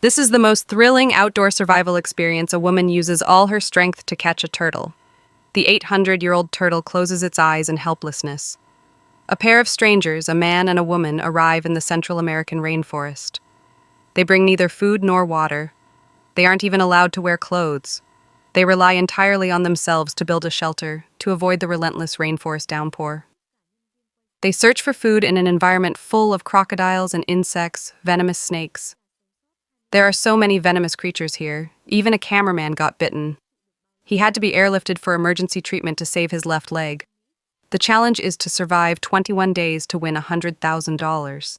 This is the most thrilling outdoor survival experience. A woman uses all her strength to catch a turtle. The 800-year-old turtle closes its eyes in helplessness. A pair of strangers, a man and a woman, arrive in the Central American rainforest. They bring neither food nor water. They aren't even allowed to wear clothes. They rely entirely on themselves to build a shelter to avoid the relentless rainforest downpour. They search for food in an environment full of crocodiles and insects, venomous snakes. There are so many venomous creatures here, even a cameraman got bitten. He had to be airlifted for emergency treatment to save his left leg. The challenge is to survive 21 days to win $100,000.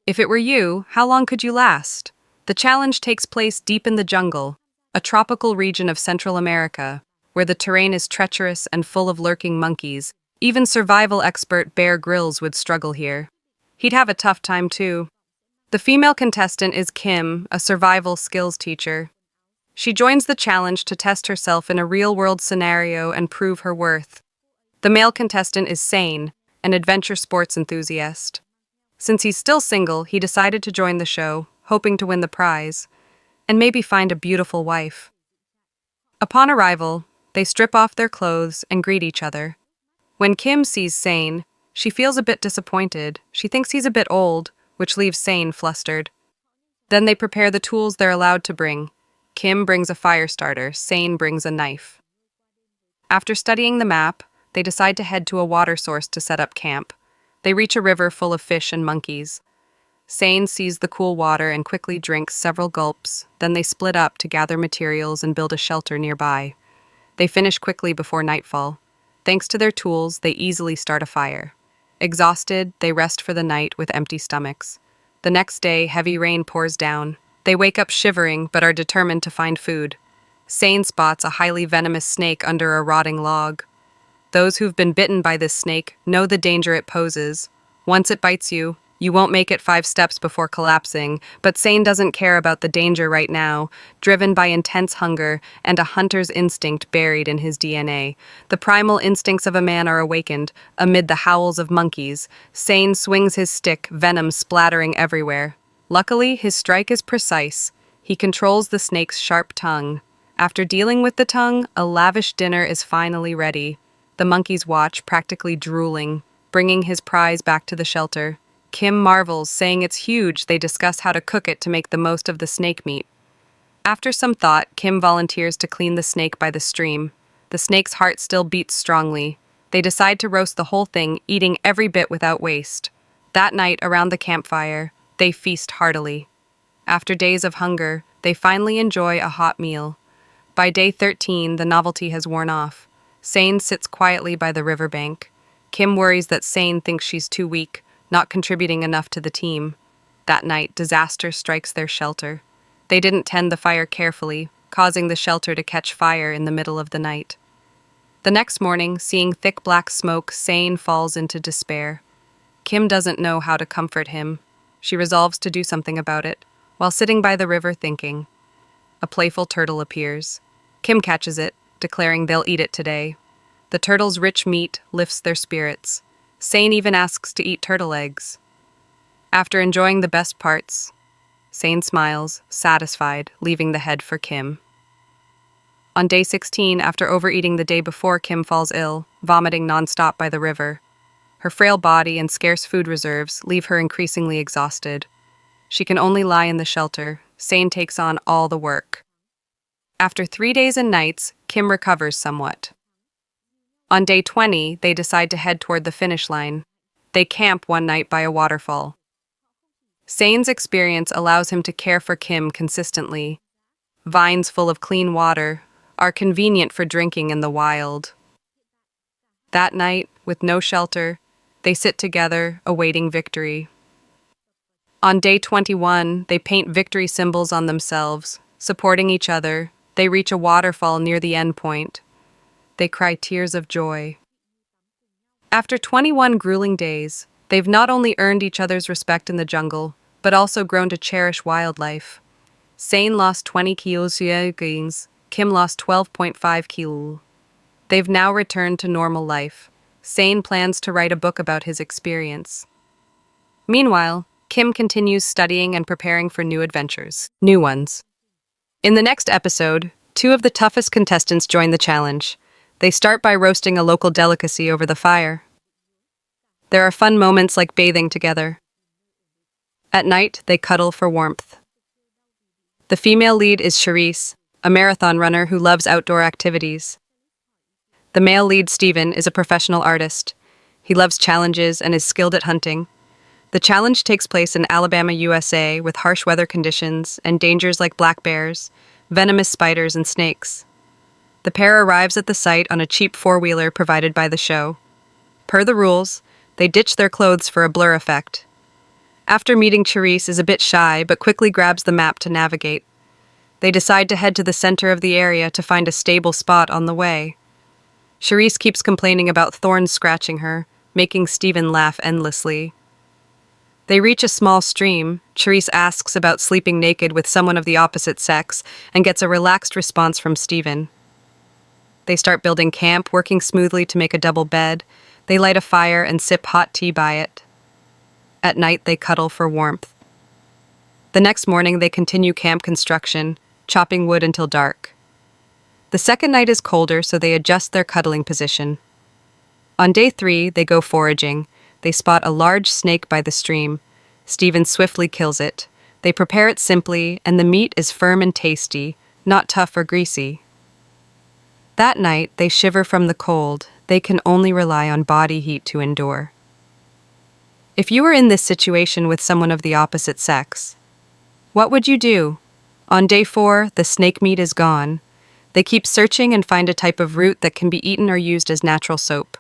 If it were you, how long could you last? The challenge takes place deep in the jungle, a tropical region of Central America, where the terrain is treacherous and full of lurking monkeys. Even survival expert Bear Grylls would struggle here. He'd have a tough time too. The female contestant is Kim, a survival skills teacher. She joins the challenge to test herself in a real-world scenario and prove her worth. The male contestant is Sane, an adventure sports enthusiast. Since he's still single, he decided to join the show, hoping to win the prize, and maybe find a beautiful wife. Upon arrival, they strip off their clothes and greet each other. When Kim sees Sane, she feels a bit disappointed. She thinks he's a bit old, which leaves Sane flustered. Then they prepare the tools they're allowed to bring. Kim brings a fire starter, Sane brings a knife. After studying the map, they decide to head to a water source to set up camp. They reach a river full of fish and monkeys. Sane sees the cool water and quickly drinks several gulps. Then they split up to gather materials and build a shelter nearby. They finish quickly before nightfall. Thanks to their tools, they easily start a fire. Exhausted, they rest for the night with empty stomachs. The next day, heavy rain pours down. They wake up shivering but are determined to find food. Sane spots a highly venomous snake under a rotting log. Those who've been bitten by this snake know the danger it poses. Once it bites you, you won't make it 5 steps before collapsing, but Sane doesn't care about the danger right now, driven by intense hunger and a hunter's instinct buried in his DNA. The primal instincts of a man are awakened. Amid the howls of monkeys, Sane swings his stick, venom splattering everywhere. Luckily, his strike is precise. He controls the snake's sharp tongue. After dealing with the tongue, a lavish dinner is finally ready. The monkeys watch, practically drooling, bringing his prize back to the shelter. Kim marvels, saying it's huge. They discuss how to cook it to make the most of the snake meat. After some thought, Kim volunteers to clean the snake by the stream. The snake's heart still beats strongly. They decide to roast the whole thing, eating every bit without waste. That night, around the campfire, they feast heartily. After days of hunger, they finally enjoy a hot meal. By day 13, the novelty has worn off. Sane sits quietly by the riverbank. Kim worries that Sane thinks she's too weak, not contributing enough to the team. That night, disaster strikes their shelter. They didn't tend the fire carefully, causing the shelter to catch fire in the middle of the night. The next morning, seeing thick black smoke, Sane falls into despair. Kim doesn't know how to comfort him. She resolves to do something about it, while sitting by the river thinking. A playful turtle appears. Kim catches it, declaring they'll eat it today. The turtle's rich meat lifts their spirits. Sane even asks to eat turtle eggs. After enjoying the best parts, Sane smiles, satisfied, leaving the head for Kim. On day 16, after overeating the day before, Kim falls ill, vomiting nonstop by the river. Her frail body and scarce food reserves leave her increasingly exhausted. She can only lie in the shelter. Sane takes on all the work. After 3 days and nights, Kim recovers somewhat. On day 20, they decide to head toward the finish line. They camp one night by a waterfall. Sane's experience allows him to care for Kim consistently. Vines full of clean water are convenient for drinking in the wild. That night, with no shelter, they sit together, awaiting victory. On day 21, they paint victory symbols on themselves, supporting each other. They reach a waterfall near the end point. They cry tears of joy. After 21 grueling days, they've not only earned each other's respect in the jungle, but also grown to cherish wildlife. Sane lost 20 kilos, Kim lost 12.5 kilos. They've now returned to normal life. Sane plans to write a book about his experience. Meanwhile, Kim continues studying and preparing for new adventures. New ones. In the next episode, two of the toughest contestants join the challenge. They start by roasting a local delicacy over the fire. There are fun moments like bathing together. At night, they cuddle for warmth. The female lead is Charisse, a marathon runner who loves outdoor activities. The male lead, Steven, is a professional artist. He loves challenges and is skilled at hunting. The challenge takes place in Alabama, USA, with harsh weather conditions and dangers like black bears, venomous spiders, and snakes. The pair arrives at the site on a cheap four-wheeler provided by the show. Per the rules, they ditch their clothes for a blur effect. After meeting, Charisse is a bit shy but quickly grabs the map to navigate. They decide to head to the center of the area to find a stable spot on the way. Charisse keeps complaining about thorns scratching her, making Steven laugh endlessly. They reach a small stream. Charisse asks about sleeping naked with someone of the opposite sex and gets a relaxed response from Steven. They start building camp, working smoothly to make a double bed. They light a fire and sip hot tea by it. At night, they cuddle for warmth. The next morning, they continue camp construction, chopping wood until dark. The second night is colder, so they adjust their cuddling position. On day 3, they go foraging. They spot a large snake by the stream. Steven swiftly kills it. They prepare it simply, and the meat is firm and tasty, not tough or greasy. That night, they shiver from the cold. They can only rely on body heat to endure. If you were in this situation with someone of the opposite sex, what would you do? On day 4, the snake meat is gone. They keep searching and find a type of root that can be eaten or used as natural soap.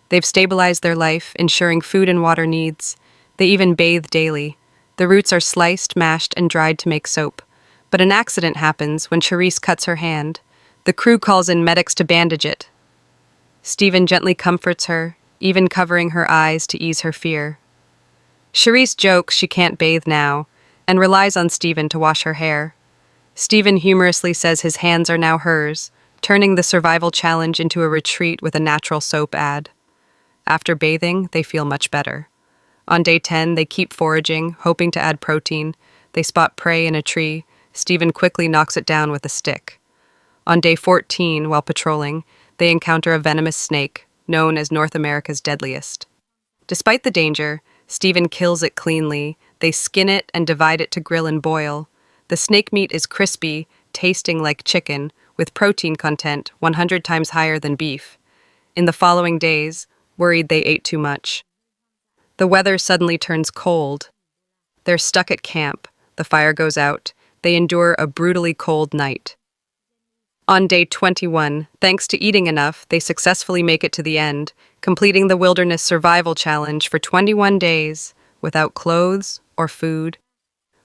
They've stabilized their life, ensuring food and water needs. They even bathe daily. The roots are sliced, mashed, and dried to make soap. But an accident happens when Charisse cuts her hand. The crew calls in medics to bandage it. Steven gently comforts her, even covering her eyes to ease her fear. Charisse jokes she can't bathe now, and relies on Steven to wash her hair. Steven humorously says his hands are now hers, turning the survival challenge into a retreat with a natural soap ad. After bathing, they feel much better. On day 10, they keep foraging, hoping to add protein. They spot prey in a tree. Steven quickly knocks it down with a stick. On day 14, while patrolling, they encounter a venomous snake, known as North America's deadliest. Despite the danger, Steven kills it cleanly. They skin it and divide it to grill and boil. The snake meat is crispy, tasting like chicken, with protein content 100 times higher than beef. In the following days, worried they ate too much. The weather suddenly turns cold. They're stuck at camp. The fire goes out. They endure a brutally cold night. On day 21, thanks to eating enough, they successfully make it to the end, completing the wilderness survival challenge for 21 days without clothes or food.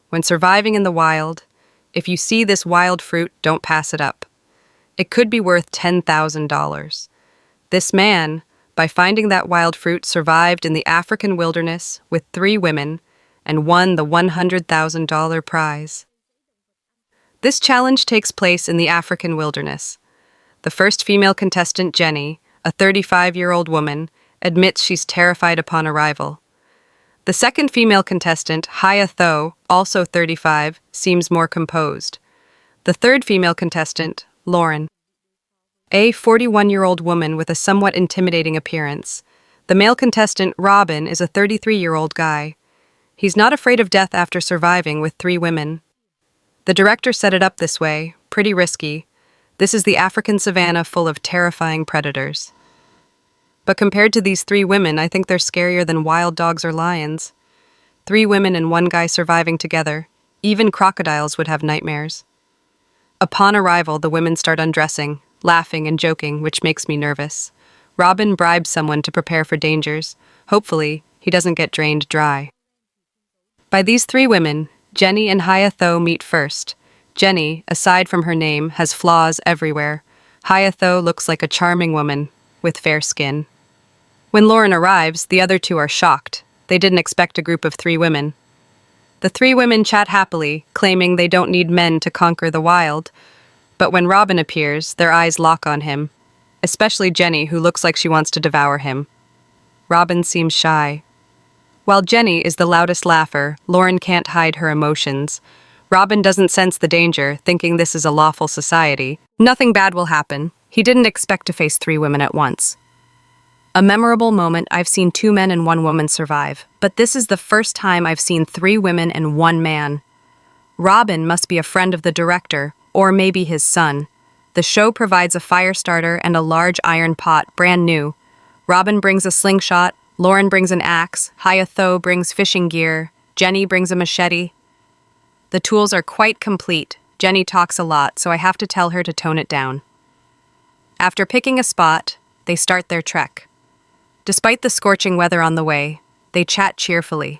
When surviving in the wild, if you see this wild fruit, don't pass it up. It could be worth $10,000. This man, by finding that wild fruit, survived in the African wilderness with 3 women and won the $100,000 prize. This challenge takes place in the African wilderness. The first female contestant, Jenny, a 35-year-old woman, admits she's terrified upon arrival. The second female contestant, Haya Tho, also 35, seems more composed. The third female contestant, Lauren, a 41-year-old woman with a somewhat intimidating appearance. The male contestant, Robin, is a 33-year-old guy. He's not afraid of death after surviving with 3 women. The director set it up this way, pretty risky. This is the African savanna full of terrifying predators. But compared to these 3 women, I think they're scarier than wild dogs or lions. 3 women and 1 guy surviving together. Even crocodiles would have nightmares. Upon arrival, the women start undressing, laughing and joking, which makes me nervous. Robin bribes someone to prepare for dangers. Hopefully, he doesn't get drained dry. By these 3 women, Jenny and Haya Tho meet first. Jenny, aside from her name, has flaws everywhere. Haya Tho looks like a charming woman with fair skin. When Lauren arrives, the other 2 are shocked. They didn't expect a group of 3 women. The 3 women chat happily, claiming they don't need men to conquer the wild. But when Robin appears, their eyes lock on him, especially Jenny, who looks like she wants to devour him. Robin seems shy. While Jenny is the loudest laugher, Lauren can't hide her emotions. Robin doesn't sense the danger, thinking this is a lawful society. Nothing bad will happen. He didn't expect to face 3 women at once. A memorable moment. I've seen 2 men and 1 woman survive, but this is the first time I've seen 3 women and 1 man. Robin must be a friend of the director, or maybe his son. The show provides a fire starter and a large iron pot, brand new. Robin brings a slingshot, Lauren brings an axe, Hayatho brings fishing gear, Jenny brings a machete. The tools are quite complete. Jenny talks a lot, so I have to tell her to tone it down. After picking a spot, they start their trek. Despite the scorching weather on the way, they chat cheerfully.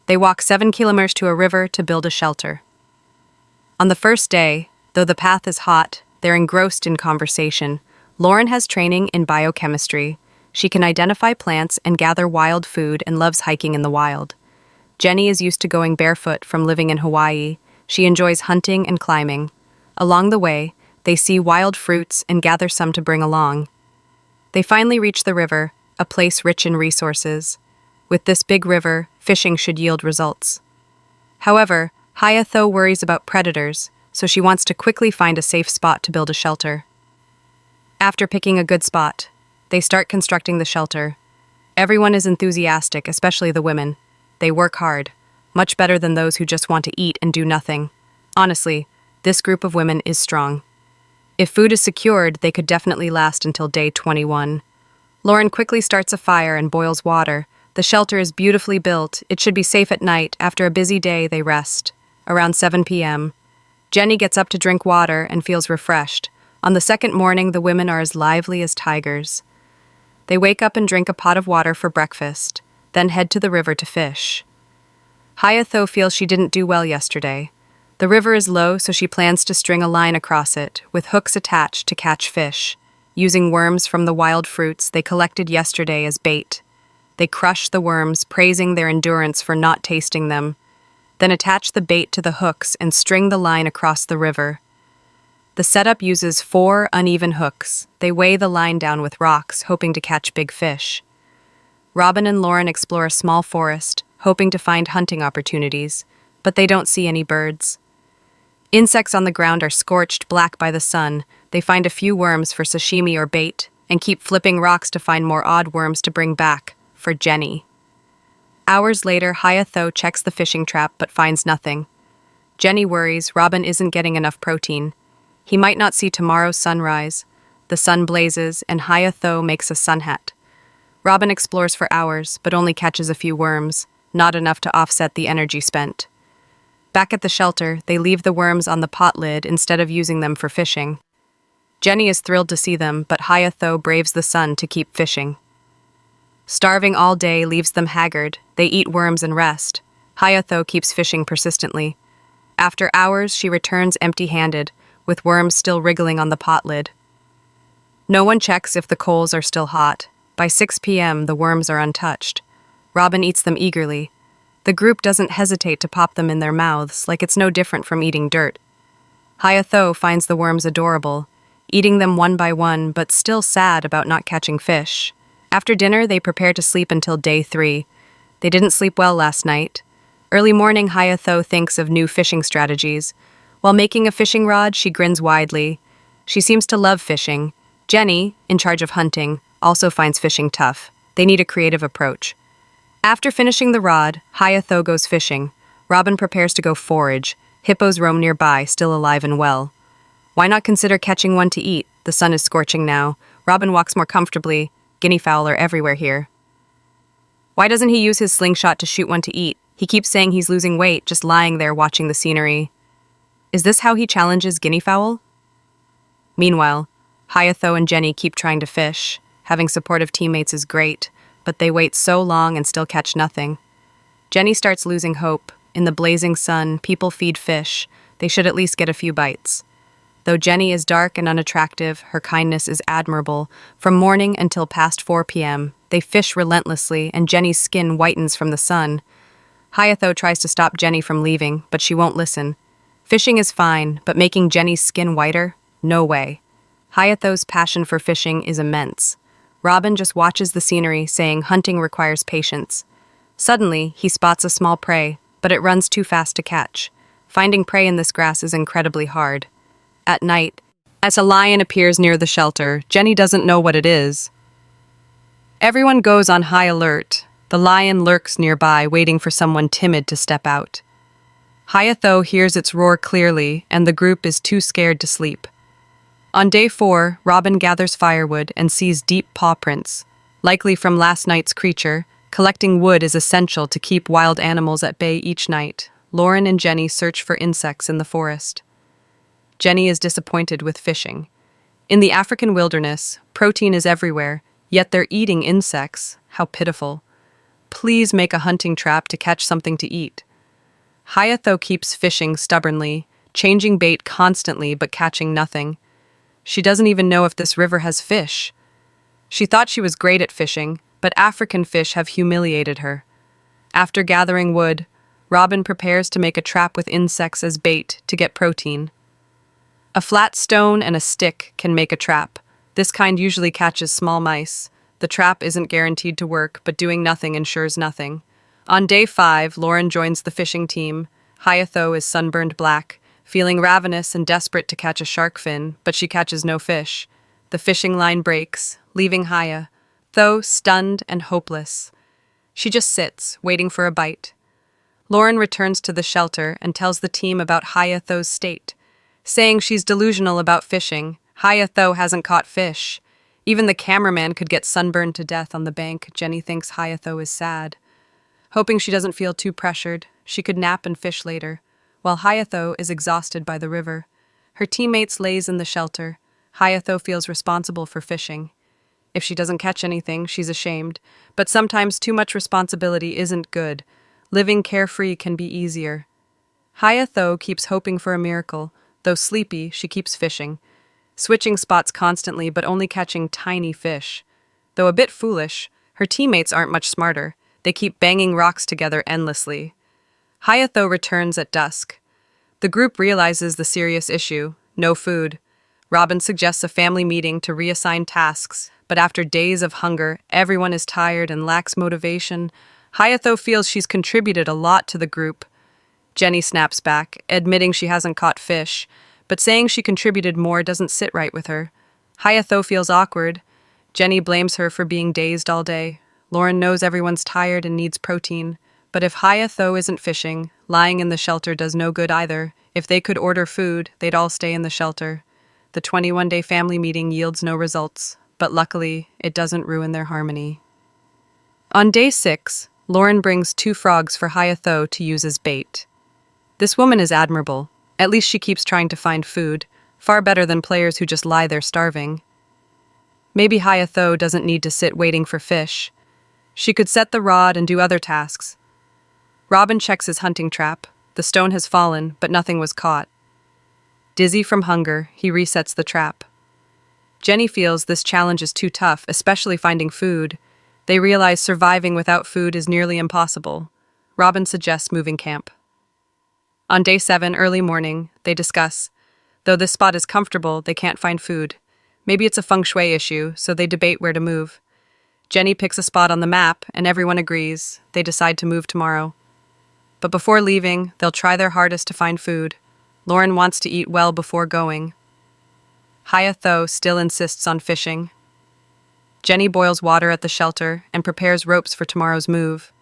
They walk 7 kilometers to a river to build a shelter. On the first day, though the path is hot, they're engrossed in conversation. Lauren has training in biochemistry. She can identify plants and gather wild food and loves hiking in the wild. Jenny is used to going barefoot from living in Hawaii. She enjoys hunting and climbing. Along the way, they see wild fruits and gather some to bring along. They finally reach the river, a place rich in resources. With this big river, fishing should yield results. However, Hayatho worries about predators, so she wants to quickly find a safe spot to build a shelter. After picking a good spot, they start constructing the shelter. Everyone is enthusiastic, especially the women. They work hard, much better than those who just want to eat and do nothing. Honestly, this group of women is strong. If food is secured, they could definitely last until day 21. Lauren quickly starts a fire and boils water. The shelter is beautifully built. It should be safe at night. After a busy day, they rest. Around 7 p.m., Jenny gets up to drink water and feels refreshed. On the second morning, the women are as lively as tigers. They wake up and drink a pot of water for breakfast, then head to the river to fish. Hayatho feels she didn't do well yesterday. The river is low, so she plans to string a line across it, with hooks attached to catch fish, using worms from the wild fruits they collected yesterday as bait. They crush the worms, praising their endurance for not tasting them, then attach the bait to the hooks and string the line across the river. The setup uses 4 uneven hooks. They weigh the line down with rocks, hoping to catch big fish. Robin and Lauren explore a small forest, hoping to find hunting opportunities, but they don't see any birds. Insects on the ground are scorched black by the sun. They find a few worms for sashimi or bait, and keep flipping rocks to find more odd worms to bring back, for Jenny. Hours later, Hayatho checks the fishing trap but finds nothing. Jenny worries Robin isn't getting enough protein. He might not see tomorrow's sunrise. The sun blazes, and Hayatho makes a sun hat. Robin explores for hours, but only catches a few worms, not enough to offset the energy spent. Back at the shelter, they leave the worms on the pot lid instead of using them for fishing. Jenny is thrilled to see them, but Hayatho braves the sun to keep fishing. Starving all day leaves them haggard. They eat worms and rest. Hayatho keeps fishing persistently. After hours, she returns empty-handed, with worms still wriggling on the pot lid. No one checks if the coals are still hot. By 6 p.m., the worms are untouched. Robin eats them eagerly. The group doesn't hesitate to pop them in their mouths, like it's no different from eating dirt. Hayatho finds the worms adorable, eating them one by one, but still sad about not catching fish. After dinner, they prepare to sleep until day 3. They didn't sleep well last night. Early morning, Hayatho thinks of new fishing strategies. While making a fishing rod, she grins widely. She seems to love fishing. Jenny, in charge of hunting, also finds fishing tough. They need a creative approach. After finishing the rod, Hayatho goes fishing. Robin prepares to go forage. Hippos roam nearby, still alive and well. Why not consider catching one to eat? The sun is scorching now. Robin walks more comfortably. Guinea fowl are everywhere here. Why doesn't he use his slingshot to shoot one to eat? He keeps saying he's losing weight, just lying there watching the scenery. Is this how he challenges guinea fowl? Meanwhile, Hayatho and Jenny keep trying to fish. Having supportive teammates is great, but they wait so long and still catch nothing. Jenny starts losing hope. In the blazing sun, people feed fish. They should at least get a few bites. Though Jenny is dark and unattractive, her kindness is admirable. From morning until past 4 p.m., they fish relentlessly, and Jenny's skin whitens from the sun. Hayatho tries to stop Jenny from leaving, but she won't listen. Fishing is fine, but making Jenny's skin whiter? No way. Hayatho's passion for fishing is immense. Robin just watches the scenery, saying hunting requires patience. Suddenly, he spots a small prey, but it runs too fast to catch. Finding prey in this grass is incredibly hard. At night, as a lion appears near the shelter, Jenny doesn't know what it is. Everyone goes on high alert. The lion lurks nearby, waiting for someone timid to step out. Hayatho hears its roar clearly, and the group is too scared to sleep. On day 4, Robin gathers firewood and sees deep paw prints, likely from last night's creature. Collecting wood is essential to keep wild animals at bay each night. Lauren and Jenny search for insects in the forest. Jenny is disappointed with fishing. In the African wilderness, protein is everywhere, yet they're eating insects. How pitiful. Please make a hunting trap to catch something to eat. Hayatho keeps fishing stubbornly, changing bait constantly but catching nothing. She doesn't even know if this river has fish. She thought she was great at fishing, but African fish have humiliated her. After gathering wood, Robin prepares to make a trap with insects as bait to get protein. A flat stone and a stick can make a trap. This kind usually catches small mice. The trap isn't guaranteed to work, but doing nothing ensures nothing. On day 5, Lauren joins the fishing team. Hayatho is sunburned black, feeling ravenous and desperate to catch a shark fin, but she catches no fish. The fishing line breaks, leaving Hayatho stunned and hopeless. She just sits, waiting for a bite. Lauren returns to the shelter and tells the team about Hayatho's state, saying she's delusional about fishing. Hayatho hasn't caught fish. Even the cameraman could get sunburned to death on the bank. Jenny thinks Hayatho is sad. Hoping she doesn't feel too pressured, she could nap and fish later, while Hayatho is exhausted by the river. Her teammates lays in the shelter. Hayatho feels responsible for fishing. If she doesn't catch anything, she's ashamed, but sometimes too much responsibility isn't good. Living carefree can be easier. Hayatho keeps hoping for a miracle. Though sleepy, she keeps fishing, switching spots constantly but only catching tiny fish. Though a bit foolish, her teammates aren't much smarter. They keep banging rocks together endlessly. Hayatho returns at dusk. The group realizes the serious issue: no food. Robin suggests a family meeting to reassign tasks, but after days of hunger, everyone is tired and lacks motivation. Hayatho feels she's contributed a lot to the group. Jenny snaps back, admitting she hasn't caught fish, but saying she contributed more doesn't sit right with her. Hayatho feels awkward. Jenny blames her for being dazed all day. Lauren knows everyone's tired and needs protein, but if Hayatho isn't fishing, lying in the shelter does no good either. If they could order food, they'd all stay in the shelter. The 21-day family meeting yields no results, but luckily, it doesn't ruin their harmony. On day 6, Lauren brings 2 frogs for Hayatho to use as bait. This woman is admirable. At least she keeps trying to find food, far better than players who just lie there starving. Maybe Hayatho doesn't need to sit waiting for fish. She could set the rod and do other tasks. Robin checks his hunting trap. The stone has fallen, but nothing was caught. Dizzy from hunger, he resets the trap. Jenny feels this challenge is too tough, especially finding food. They realize surviving without food is nearly impossible. Robin suggests moving camp. On day 7, early morning, they discuss. Though this spot is comfortable, they can't find food. Maybe it's a feng shui issue, so they debate where to move. Jenny picks a spot on the map, and everyone agrees. They decide to move tomorrow. But before leaving, they'll try their hardest to find food. Lauren wants to eat well before going. Hayatho still insists on fishing. Jenny boils water at the shelter and prepares ropes for tomorrow's move.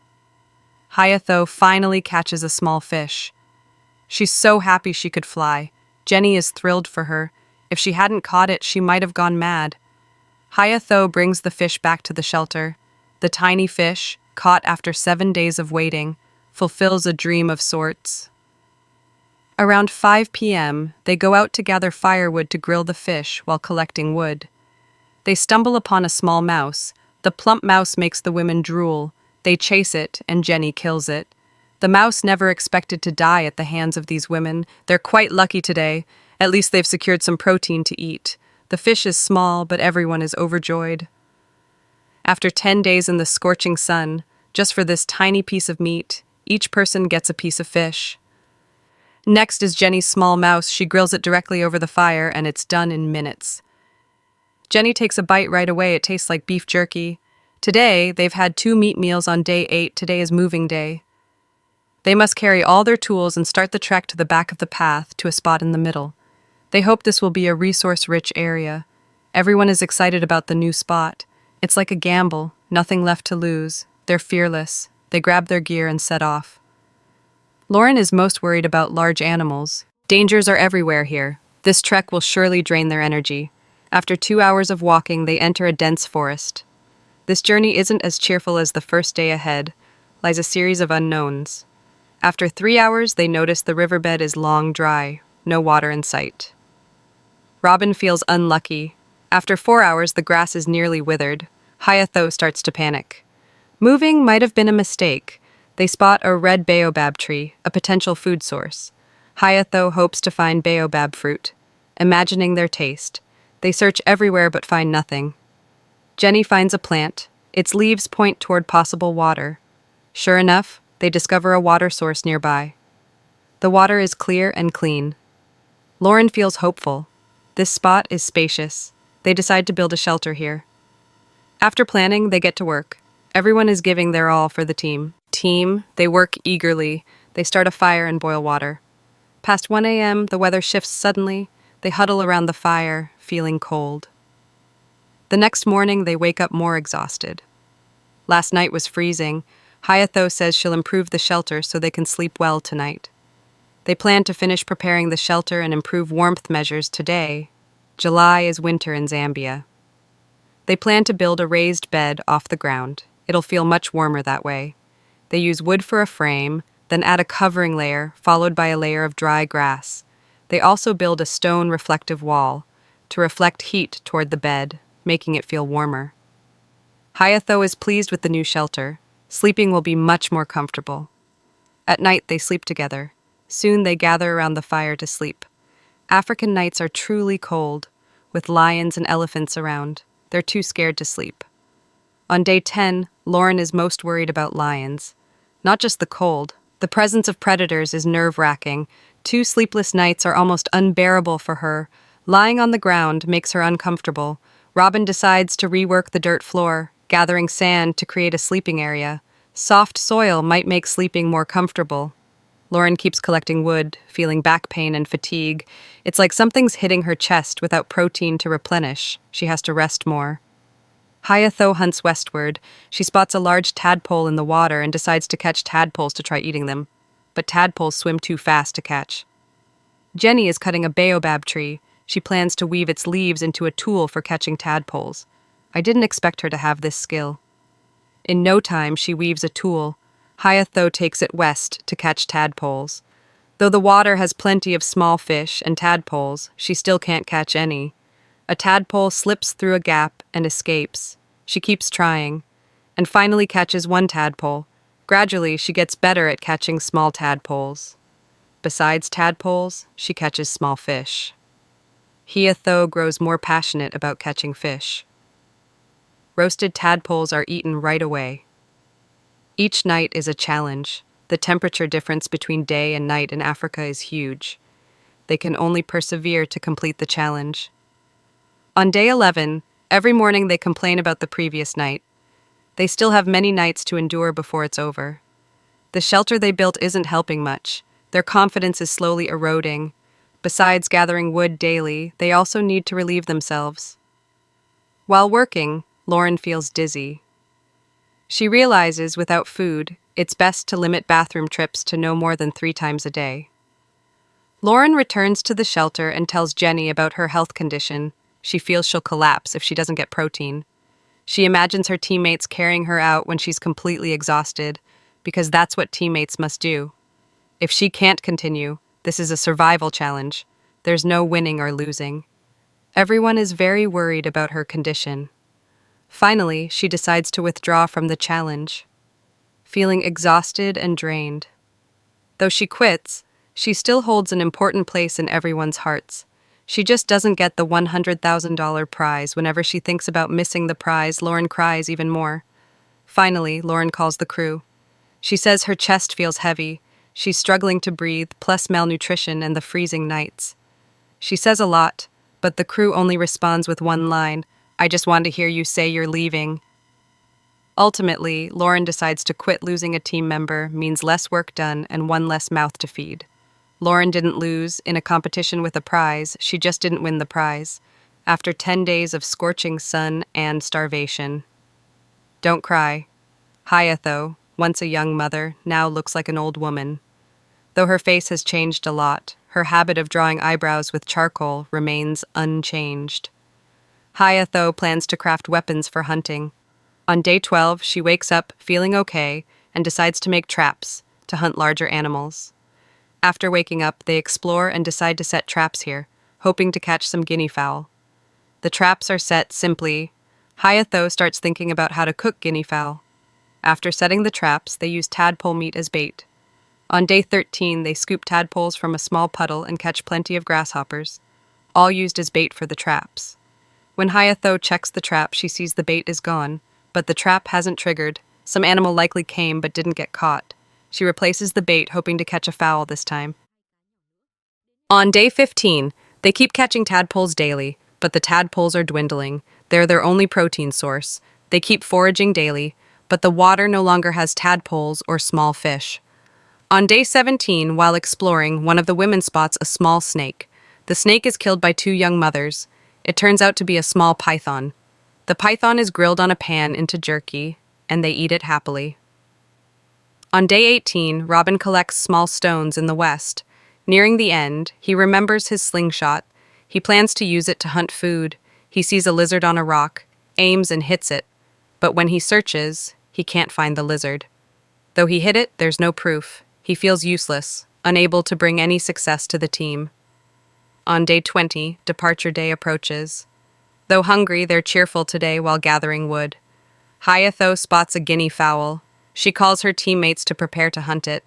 Hayatho finally catches a small fish. She's so happy she could fly. Jenny is thrilled for her. If she hadn't caught it, she might have gone mad. Hayatho brings the fish back to the shelter. The tiny fish, caught after 7 days of waiting, fulfills a dream of sorts. Around 5 p.m., they go out to gather firewood to grill the fish while collecting wood. They stumble upon a small mouse. The plump mouse makes the women drool. They chase it, and Jenny kills it. The mouse never expected to die at the hands of these women. They're quite lucky today. At least they've secured some protein to eat. The fish is small, but everyone is overjoyed. After 10 days in the scorching sun, just for this tiny piece of meat, each person gets a piece of fish. Next is Jenny's small mouse. She grills it directly over the fire, and it's done in minutes. Jenny takes a bite right away. It tastes like beef jerky. Today, they've had 2 meat meals on day 8. Today is moving day. They must carry all their tools and start the trek to the back of the path to a spot in the middle. They hope this will be a resource-rich area. Everyone is excited about the new spot. It's like a gamble, nothing left to lose. They're fearless. They grab their gear and set off. Lauren is most worried about large animals. Dangers are everywhere here. This trek will surely drain their energy. After 2 hours of walking, they enter a dense forest. This journey isn't as cheerful as the first day. Ahead lies a series of unknowns. After 3 hours, they notice the riverbed is long dry, no water in sight. Robin feels unlucky. After 4 hours, the grass is nearly withered. Hayatho starts to panic. Moving might have been a mistake. They spot a red baobab tree, a potential food source. Hayatho hopes to find baobab fruit. Imagining their taste, they search everywhere but find nothing. Jenny finds a plant. Its leaves point toward possible water. Sure enough, they discover a water source nearby. The water is clear and clean. Lauren feels hopeful. This spot is spacious. They decide to build a shelter here. After planning, they get to work. Everyone is giving their all for the team. They work eagerly. They start a fire and boil water. Past 1 a.m., the weather shifts suddenly. They huddle around the fire, feeling cold. The next morning, they wake up more exhausted. Last night was freezing. Hayatho says she'll improve the shelter so they can sleep well tonight. They plan to finish preparing the shelter and improve warmth measures today. July is winter in Zambia. They plan to build a raised bed off the ground. It'll feel much warmer that way. They use wood for a frame, then add a covering layer, followed by a layer of dry grass. They also build a stone reflective wall to reflect heat toward the bed, making it feel warmer. Hayatho is pleased with the new shelter. Sleeping will be much more comfortable. At night, they sleep together. Soon they gather around the fire to sleep. African nights are truly cold, with lions and elephants around. They're too scared to sleep. On day 10, Lauren is most worried about lions. Not just the cold. The presence of predators is nerve-wracking. 2 sleepless nights are almost unbearable for her. Lying on the ground makes her uncomfortable. Robin decides to rework the dirt floor, gathering sand to create a sleeping area. Soft soil might make sleeping more comfortable. Lauren keeps collecting wood, feeling back pain and fatigue. It's like something's hitting her chest without protein to replenish. She has to rest more. Hayatho hunts westward. She spots a large tadpole in the water and decides to catch tadpoles to try eating them. But tadpoles swim too fast to catch. Jenny is cutting a baobab tree. She plans to weave its leaves into a tool for catching tadpoles. I didn't expect her to have this skill. In no time, she weaves a tool. Hayatho takes it west to catch tadpoles. Though the water has plenty of small fish and tadpoles, she still can't catch any. A tadpole slips through a gap and escapes. She keeps trying, and finally catches one tadpole. Gradually, she gets better at catching small tadpoles. Besides tadpoles, she catches small fish. Hayatho grows more passionate about catching fish. Roasted tadpoles are eaten right away. Each night is a challenge. The temperature difference between day and night in Africa is huge. They can only persevere to complete the challenge. On day 11, every morning they complain about the previous night. They still have many nights to endure before it's over. The shelter they built isn't helping much. Their confidence is slowly eroding. Besides gathering wood daily, they also need to relieve themselves. While working, Lauren feels dizzy. She realizes without food, it's best to limit bathroom trips to no more than 3 times a day. Lauren returns to the shelter and tells Jenny about her health condition. She feels she'll collapse if she doesn't get protein. She imagines her teammates carrying her out when she's completely exhausted, because that's what teammates must do. If she can't continue, this is a survival challenge. There's no winning or losing. Everyone is very worried about her condition. Finally, she decides to withdraw from the challenge, feeling exhausted and drained. Though she quits, she still holds an important place in everyone's hearts. She just doesn't get the $100,000 prize. Whenever she thinks about missing the prize, Lauren cries even more. Finally, Lauren calls the crew. She says her chest feels heavy. She's struggling to breathe, plus malnutrition and the freezing nights. She says a lot, but the crew only responds with one line, "I just want to hear you say you're leaving." Ultimately, Lauren decides to quit. Losing a team member means less work done and one less mouth to feed. Lauren didn't lose in a competition with a prize, she just didn't win the prize. After 10 days of scorching sun and starvation. Don't cry. Hayatho, once a young mother, now looks like an old woman. Though her face has changed a lot, her habit of drawing eyebrows with charcoal remains unchanged. Hayatho plans to craft weapons for hunting. On day 12, she wakes up feeling okay and decides to make traps to hunt larger animals. After waking up, they explore and decide to set traps here, hoping to catch some guinea fowl. The traps are set simply. Hayatho starts thinking about how to cook guinea fowl. After setting the traps, they use tadpole meat as bait. On day 13, they scoop tadpoles from a small puddle and catch plenty of grasshoppers, all used as bait for the traps. When Hayatho checks the trap, she sees the bait is gone, but the trap hasn't triggered. Some animal likely came but didn't get caught. She replaces the bait, hoping to catch a fowl this time. On day 15, they keep catching tadpoles daily, but the tadpoles are dwindling. They're their only protein source. They keep foraging daily, but the water no longer has tadpoles or small fish. On day 17, while exploring, one of the women spots a small snake. The snake is killed by two young mothers. It turns out to be a small python. The python is grilled on a pan into jerky, and they eat it happily. On day 18, Robin collects small stones in the west. Nearing the end, he remembers his slingshot. He plans to use it to hunt food. He sees a lizard on a rock, aims and hits it. But when he searches, he can't find the lizard. Though he hit it, there's no proof. He feels useless, unable to bring any success to the team. On day 20, departure day approaches. Though hungry, they're cheerful today while gathering wood. Hayatho spots a guinea fowl. She calls her teammates to prepare to hunt it.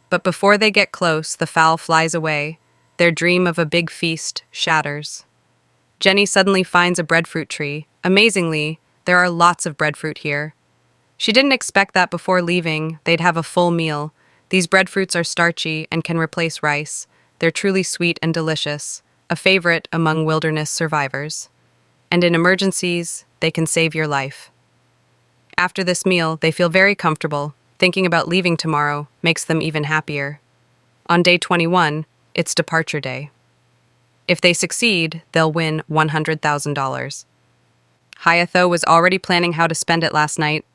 But before they get close, the fowl flies away. Their dream of a big feast shatters. Jenny suddenly finds a breadfruit tree. Amazingly, there are lots of breadfruit here. She didn't expect that before leaving, they'd have a full meal. These breadfruits are starchy and can replace rice. They're truly sweet and delicious, a favorite among wilderness survivors. And in emergencies, they can save your life. After this meal, they feel very comfortable. Thinking about leaving tomorrow makes them even happier. On day 21, it's departure day. If they succeed, they'll win $100,000. Hayatho was already planning how to spend it last night.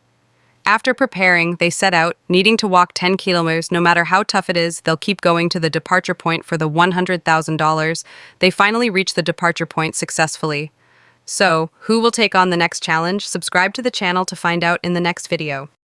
After preparing, they set out, needing to walk 10 kilometers. No matter how tough it is, they'll keep going to the departure point for the $100,000. They finally reach the departure point successfully. So, who will take on the next challenge? Subscribe to the channel to find out in the next video.